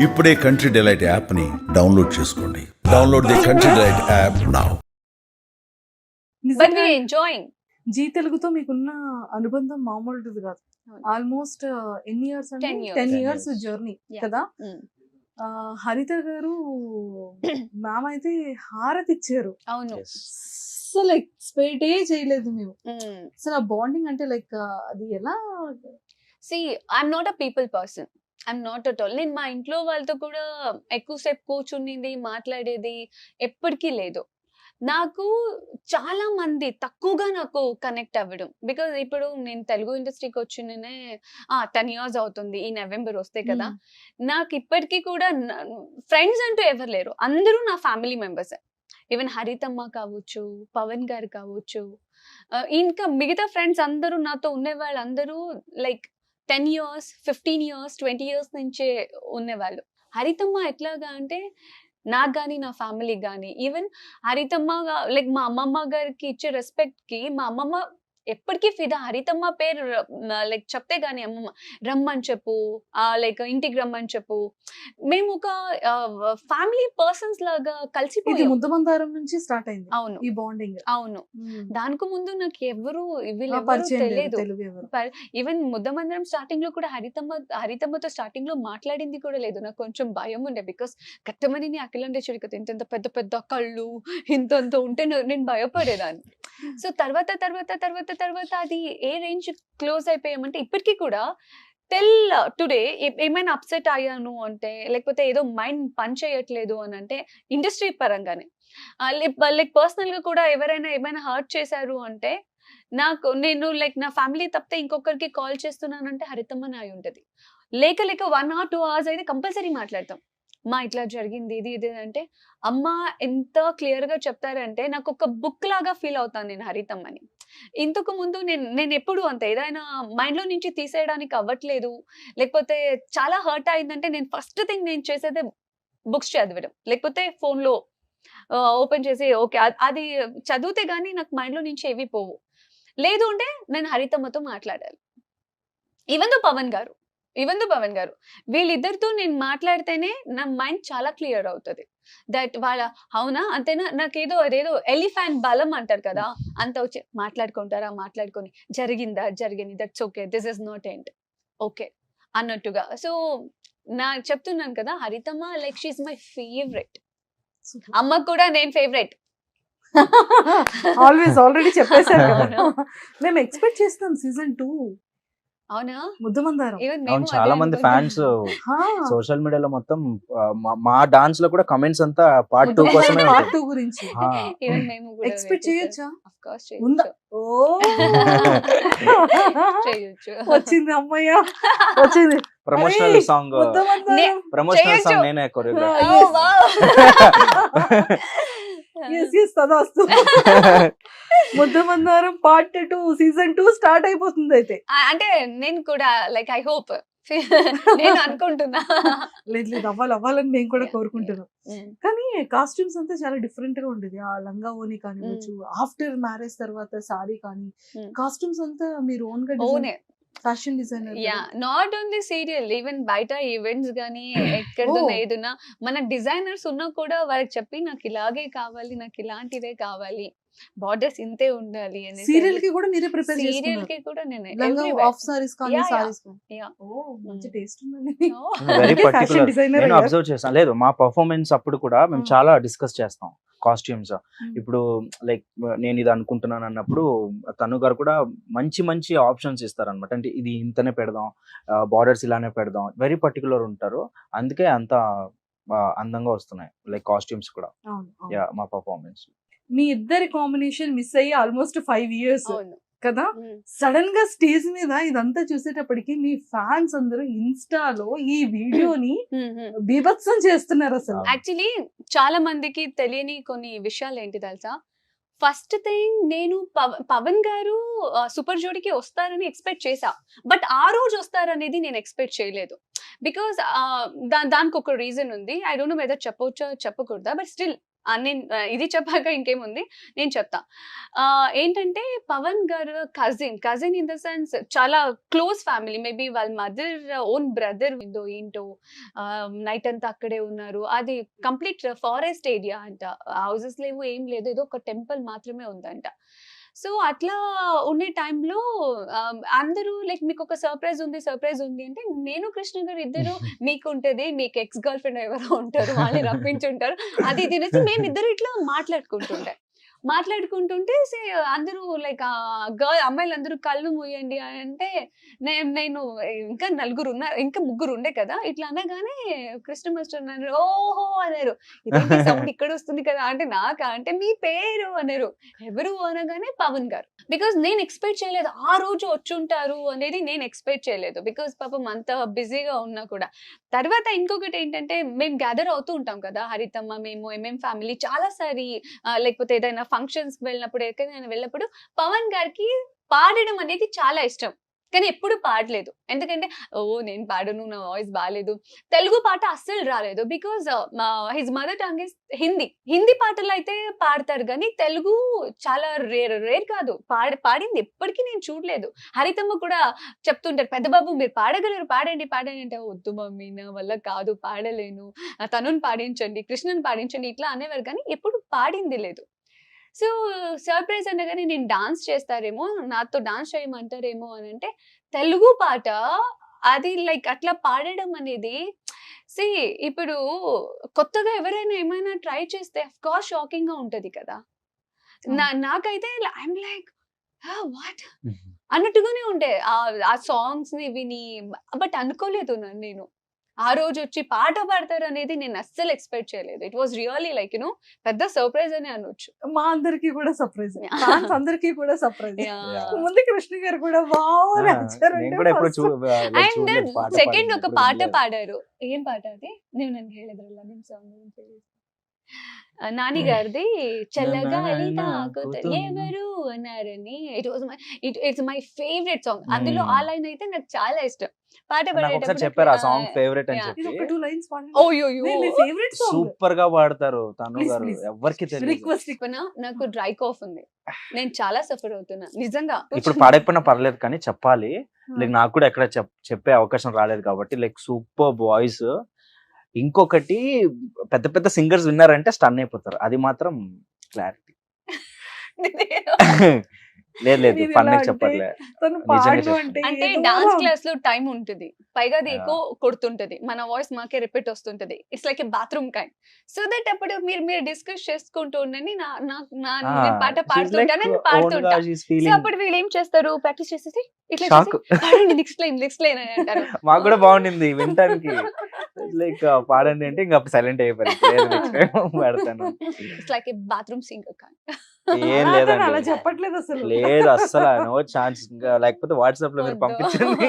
ఇప్పుడే కంట్రీ డిలైట్ యాప్ ని డౌన్లోడ్ చేసుకోండి. Download the Country Delight app now. But we enjoying. Zee తెలుగుతో మీకున్న అనుబంధం మామూలుది కాదు. ఆల్మోస్ట్ ఎన్ని ఇయర్స్ అంటే 10 ఇయర్స్ జర్నీ కదా. హరిత గారు మ్యామ్ అయితే హారతి ఇచ్చారు. అవును, అసలు ఎక్స్పెక్టే చేయలేదు మేము. అసలు ఆ బాండింగ్ అంటే లైక్ అది ఎలా. See I'm not a people person, I'm not at all. నేను మా ఇంట్లో వాళ్ళతో కూడా ఎక్కువసేపు కూర్చునేది మాట్లాడేది ఎప్పటికీ లేదు. నాకు చాలా మంది తక్కువగా నాకు కనెక్ట్ అవ్వడం, బికాజ్ ఇప్పుడు నేను తెలుగు ఇండస్ట్రీకి వచ్చినే 10 years అవుతుంది. ఈ నవంబర్ వస్తే కదా. నాకు ఇప్పటికీ కూడా ఫ్రెండ్స్ అంటూ ఎవరు లేరు, అందరూ నా ఫ్యామిలీ మెంబర్స్. ఈవెన్ హరితమ్మ కావచ్చు, పవన్ గారు కావచ్చు, ఇంకా మిగతా ఫ్రెండ్స్ అందరూ నాతో ఉండే వాళ్ళందరూ లైక్ 10 years, 15 years, 20 years నుంచే ఉండేవాళ్ళు. హరితమ్మ ఎట్లాగా అంటే నాకు కానీ నా ఫ్యామిలీకి కానీ, ఈవెన్ హరితమ్మ లైక్ మా అమ్మమ్మ గారికి ఇచ్చే రెస్పెక్ట్ కి మా అమ్మమ్మ ఎప్పటికీ ఫిదా. హరితమ్మ పేరు లైక్ చెప్తే గానీ అమ్మమ్మ రమ్మని చెప్పు, లైక్ ఇంటికి రమ్మని చెప్పు. మేము ఒక ఫ్యామిలీ పర్సన్స్ లాగా కలిసిపోయి ముద్దమందారం నుంచి స్టార్ట్ అయింది. అవును, ఈ బాండింగ్. అవును. దానికి ముందు నాకు ఎవరు వీళ్ళెవరు తెలియదు. ఈవెన్ ముద్దమందరం స్టార్టింగ్ లో కూడా హరితమ్మతో స్టార్టింగ్ లో మాట్లాడింది కూడా లేదు. నాకు కొంచెం భయం ఉండే, బికాస్ కట్టమని అఖిలంటే చూడు కదా, ఇంత పెద్ద పెద్ద కళ్ళు ఇంత ఉంటే నేను భయపడేదాన్ని. సో తర్వాత తర్వాత తర్వాత తర్వాత అది ఏ రేంజ్ క్లోజ్ అయిపోయామంటే ఇప్పటికీ కూడా టిల్ టుడే ఏమైనా అప్సెట్ అయ్యాను అంటే, లేకపోతే ఏదో మైండ్ పని చేయట్లేదు అని అంటే ఇండస్ట్రీ పరంగానే, లైక్ పర్సనల్ గా కూడా ఎవరైనా ఏమైనా హర్ట్ చేశారు అంటే నేను లైక్ నా ఫ్యామిలీ తప్పితే ఇంకొకరికి కాల్ చేస్తున్నానంటే హరితమ్మ నాయి ఉంటది. లేక 1 or 2 hours అయితే కంపల్సరీ మాట్లాడతాం. మా ఇట్లా జరిగింది ఇది అంటే అమ్మ ఎంత క్లియర్ గా చెప్తారంటే నాకు ఒక బుక్ లాగా ఫీల్ అవుతాను నేను హరితమ్మని. ఇంతకు ముందు నేను ఎప్పుడు అంత ఏదైనా మైండ్ లో నుంచి తీసేయడానికి అవ్వట్లేదు, లేకపోతే చాలా హర్ట్ అయిందంటే నేను ఫస్ట్ థింగ్ నేను చేసేదే బుక్స్ చదవడం, లేకపోతే ఫోన్ లో ఓపెన్ చేసి ఓకే అది చదివితే గానీ నాకు మైండ్ లో నుంచి ఏవి పోవు. లేదు అంటే నేను హరితమ్మతో మాట్లాడాలి. ఈవెన్ దో పవన్ గారు వీళ్ళిద్దరితో నేను మాట్లాడితేనే నా మైండ్ చాలా క్లియర్ అవుతుంది. దట్ వాళ్ళ అవునా అంతేనా, నాకేదో అదేదో ఎలిఫెంట్ బలం అంటారు కదా, అంత వచ్చి మాట్లాడుకొని జరిగింది that's okay, this is not end okay అన్నట్టుగా. సో చెప్తున్నాను కదా, హరితమ్మ లైక్ షీఈ్ మై ఫేవరెట్. అమ్మ కూడా నేను ఫేవరెట్. ఆల్రెడీ చెప్పేశారు కదా. మేము ఎక్స్పెక్ట్ చేస్తాం సీజన్ 2. అవునా, ముద్దమందారం. అవును, చాలా మంది ఫ్యాన్స్ సోషల్ మీడియాలో మొత్తం మా డాన్స్ లో కూడా కమెంట్స్ అంతా పార్ట్ 2 కోసమే పార్ట్ 2 గురించి ఎక్స్పెక్ట్ చేయొచ్చా? ఉందా? ఓ వచ్చింది అమ్మయ్య, వచ్చింది ప్రమోషనల్ సాంగ్ నేనే కొరియోగ్రాఫర్. ముద్దమందారం పార్ట్ 2 సీజన్ 2 స్టార్ట్ అయిపోతుంది. అయితే అంటే నేను కూడా లైక్ ఐ హోప్ నేను అనుకుంటున్నా. లేదు అవ్వాలని మేము కూడా కోరుకుంటున్నాం. కానీ కాస్ట్యూమ్స్ అంతా చాలా డిఫరెంట్ గా ఉండేది. ఆ లంగా ఓని కానివచ్చు, ఆఫ్టర్ మ్యారేజ్ తర్వాత సారీ కానీ, కాస్ట్యూమ్స్ అంతా మీరు ఓన్ గా fashion designer. Not only serial, even బయట ఈవెంట్స్ గానీ ఎక్కడన్నా ఏదన్నా మన డిజైనర్స్ ఉన్నా కూడా వాళ్ళకి చెప్పి నాకు ఇలాగే కావాలి, నాకు ఇలాంటిదే కావాలి, బార్డర్స్ ఇంతే ఉండాలి అని. సీరియల్ కి కూడా మీరే ప్రిపేర్ చేసుకున్నారు? సీరియల్ కి కూడా నేను ఆఫ్ సారీస్ కానీ సారీస్ మంచి టేస్ట్ ఉందండి. Very particular. నేను అబ్జర్వ్ చేశాను. లేదు, మా పర్ఫార్మెన్స్ అప్పుడు కూడా మేము చాలా డిస్కస్ చేస్తాం కాస్ట్యూమ్స్. ఇప్పుడు లైక్ నేను ఇది అనుకుంటున్నాను అన్నప్పుడు తను గారు కూడా మంచి ఆప్షన్స్ ఇస్తారనమాట. అంటే ఇది ఇంతనే పెడదాం, బార్డర్స్ ఇలానే పెడదాం, వెరీ పర్టికులర్ ఉంటారు. అందుకే అంత అందంగా వస్తున్నాయి లైక్ కాస్ట్యూమ్స్ కూడా మా పర్ఫార్మెన్స్. మీ ఇద్దరి కాంబినేషన్ మిస్ అయ్యి ఆల్మోస్ట్ 5 years కదా. సడన్ గా స్టేజ్ మీద ఇదంతా చూసేటప్పటికి మీ ఫ్యాన్స్ అందరూ ఇన్స్టాలో ఈ వీడియోని బీభత్సం చేస్తున్నారు. అసలు యాక్చువల్లీ చాలా మందికి తెలియని కొన్ని విషయాలు ఏంటి తెలుసా. ఫస్ట్ థింగ్, నేను పవన్ గారు సూపర్ జోడీకి వస్తారని ఎక్స్పెక్ట్ చేశా, బట్ ఆ రోజు వస్తారనేది నేను ఎక్స్పెక్ట్ చేయలేదు. బికాస్ దానికి ఒక రీజన్ ఉంది. ఐ డోంట్ నో వెదర్ చెప్పవచ్చా చెప్పకూడదా, బట్ స్టిల్ నేను ఇది చెప్పాక ఇంకేముంది నేను చెప్తా. ఏంటంటే పవన్ గారు కజిన్ ఇన్ ద సెన్స్ చాలా క్లోజ్ ఫ్యామిలీ. మేబీ వాళ్ళ మదర్ ఓన్ బ్రదర్ ఏంటో నైట్ అంతా అక్కడే ఉన్నారు. అది కంప్లీట్ ఫారెస్ట్ ఏరియా అంట. హౌసెస్ లేవు, ఏం లేదు, ఏదో ఒక టెంపుల్ మాత్రమే ఉందంట. సో అట్లా ఉండే టైంలో అందరూ లైక్ మీకు ఒక సర్ప్రైజ్ ఉంది అంటే నేను కృష్ణ గారు ఇద్దరు మీకు ఉంటది, మీకు ఎక్స్ గర్ల్ ఫ్రెండ్ ఎవరో ఉంటారు, వాళ్ళని రప్పించుంటారు, అది తినేసి మేము ఇద్దరు ఇట్లా మాట్లాడుకుంటుంటే అందరూ లైక్ అమ్మాయిలు అందరూ కళ్ళు మూయండి అంటే నేను ఇంకా నలుగురు ఉన్నారు, ఇంకా ముగ్గురు ఉండే కదా, ఇట్లా అనగానే కృష్ణ మాస్టర్ అన్నారు ఓహో అన్నారు. ఇదేంటి సౌండ్ ఇక్కడ వస్తుంది కదా అంటే నాకా అంటే మీ పేరు అన్నారు. ఎవరు అనగానే పవన్ గారు. బికాస్ నేను ఎక్స్పెక్ట్ చేయలేదు ఆ రోజు వచ్చుంటారు అనేది, నేను ఎక్స్పెక్ట్ చేయలేదు. బికాస్ పాపం అంత బిజీగా ఉన్నా కూడా. తర్వాత ఇంకొకటి ఏంటంటే మేము గ్యాదర్ అవుతూ ఉంటాం కదా హరితమ్మ, మేము ఎంఎం ఫ్యామిలీ చాలా సారి, లేకపోతే ఏదైనా ఫంక్షన్స్ కి వెళ్ళినప్పుడు, ఎక్కడైనా వెళ్ళినప్పుడు పవన్ గారికి పాడడం అనేది చాలా ఇష్టం. కానీ ఎప్పుడు పాడలేదు, ఎందుకంటే నేను పాడను, నా వాయిస్ బాగాలేదు. తెలుగు పాట అస్సలు రాలేదు. Because his mother tongue is Hindi పాటలు అయితే పాడతారు కానీ తెలుగు చాలా రేర్ కాదు. పాడింది ఎప్పటికీ నేను చూడలేదు. హరితమ్మ కూడా చెప్తుంటారు, పెద్ద బాబు మీరు పాడగలరు, పాడండి అంటే వద్దు మమ్మీ నా వల్ల కాదు, పాడలేను, తనుని పాడించండి, కృష్ణని పాడించండి ఇట్లా అనేవారు కానీ ఎప్పుడు పాడింది లేదు. సో సర్ప్రైజ్ అనగానే నేను డాన్స్ చేస్తారేమో, నాతో డాన్స్ చేయమంటారేమో అని అంటే తెలుగు పాట అది లైక్ అట్లా పాడడం అనేది ఇప్పుడు కొత్తగా ఎవరైనా ఏమైనా ట్రై చేస్తే అఫ్ కోర్స్ షాకింగ్ గా ఉంటది కదా. నాకైతే ఐఎమ్ లైక్ వాట్ అన్నట్టుగానే ఉండే ఆ సాంగ్స్ ని విని. బట్ అనుకోలేదు నేను ఆ రోజు వచ్చి పాట పాడతారు అనేది నేను అస్సలు ఎక్స్పెక్ట్ చేయలేదు. ఇట్ వాస్ రియల్లీ లైక్ పెద్ద సర్ప్రైజ్ అని అనొచ్చు. మా అందరికి కూడా సర్ప్రైజ్, అందరికి కూడా సర్ప్రైజ్. ముందు కృష్ణ గారు కూడా అండ్ సెకండ్ ఒక పాట పాడారు. ఏం పాట అది? నేను నన్ను ಹೇಳಿದ್ರಲ್ಲ ನಿಮ್ సాంగ్ నాని గారిది, చల్లగాలి తాకుతది ఎవరు అన్నారని. It's my favourite song. అందులో ఆ లైన్ అయితే నాకు చాలా ఇష్టం. పాట చెప్పారు ఆ సాంగ్ ఫేవరెట్ అని చెప్పి. సూపర్ గా పాడతారు తను గారు, ఎవరికి తెలియదు. నాకు డ్రై కాఫ్ ఉంది, నేను చాలా సఫర్ అవుతున్నా నిజంగా. ఇప్పుడు పాడకపోయినా పర్లేదు కానీ చెప్పాలి, లైక్ నాకు కూడా ఎక్కడ చెప్పే అవకాశం రాలేదు కాబట్టి లైక్ సూపర్ వాయిస్. ఇంకొకటి పెద్ద పెద్ద సింగర్స్ విన్నారంటే స్టన్ అయిపోతారు, అది మాత్రం క్లారిటీ. లేదు ఫన్ చెప్పట్లే. అంటే డాన్స్ క్లాస్ లో టైం ఉంటుంది, పైగా అది ఎక్కువ కొడుతుంటది, మన వాయిస్ మాకే రిపీట్ వస్తుంటది. It's like a bathroom kind. So that అప్పుడు మీరు డిస్కస్ చేసుకుంటూ ఉండండి, పాట పాడుతుంటాను, పాడుతుంటా. సో అప్పుడు వీళ్ళు ఏం చేస్తారు, ప్రాక్టీస్ చేసేసి ఇట్లా పాడండి నెక్స్ట్ లైన్ అని అంటారు. మాకు కూడా బాగుండింది వినటానికి. లైక్ పాడండి అంటే ఇంకా సైలెంట్ అయిపోయాను. It's like a bathroom singer kind. ఏం లేదండి, అలా చెప్పట్లేదు అసలు, లేదు అస్సలు నో ఛాన్స్. ఇంకా లేకపోతే వాట్సాప్ లో మీరు పంపించండి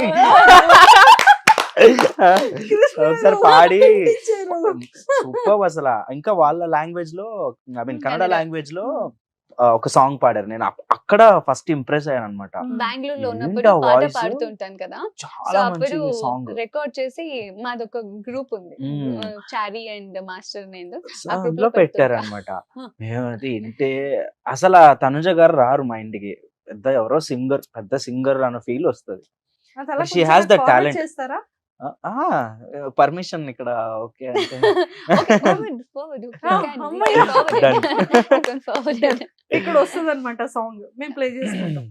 ఒకసారి పాడి సూపర్ అసలు. ఇంకా వాళ్ళ లాంగ్వేజ్ లో, ఐ మీన్ కన్నడ లాంగ్వేజ్ లో ఒక సాంగ్ పాడారు. నేను అక్కడ ఫస్ట్ ఇంప్రెస్ అయ్యాను అనమాట. బెంగళూరు లో ఉన్నప్పుడు పాట పాడుతుంటాను కదా, చాలా మంచి సాంగ్ రికార్డ్ చేసి మాదొక గ్రూప్ ఉంది, చారీ అండ్ మాస్టర్ నేను అందులో పెట్టారు అనమాట. అది ఇంటే అసలు తనుజ గారు రారు మా ఇంటికి, పెద్ద ఎవరో పెద్ద సింగర్ అన్న ఫీల్ వస్తుంది. She has the talent. Permission ఇక్కడ ఓకే అంటే ఇక్కడ వస్తుంది అనమాట సాంగ్, మేము ప్లే చేసుకుంటాం.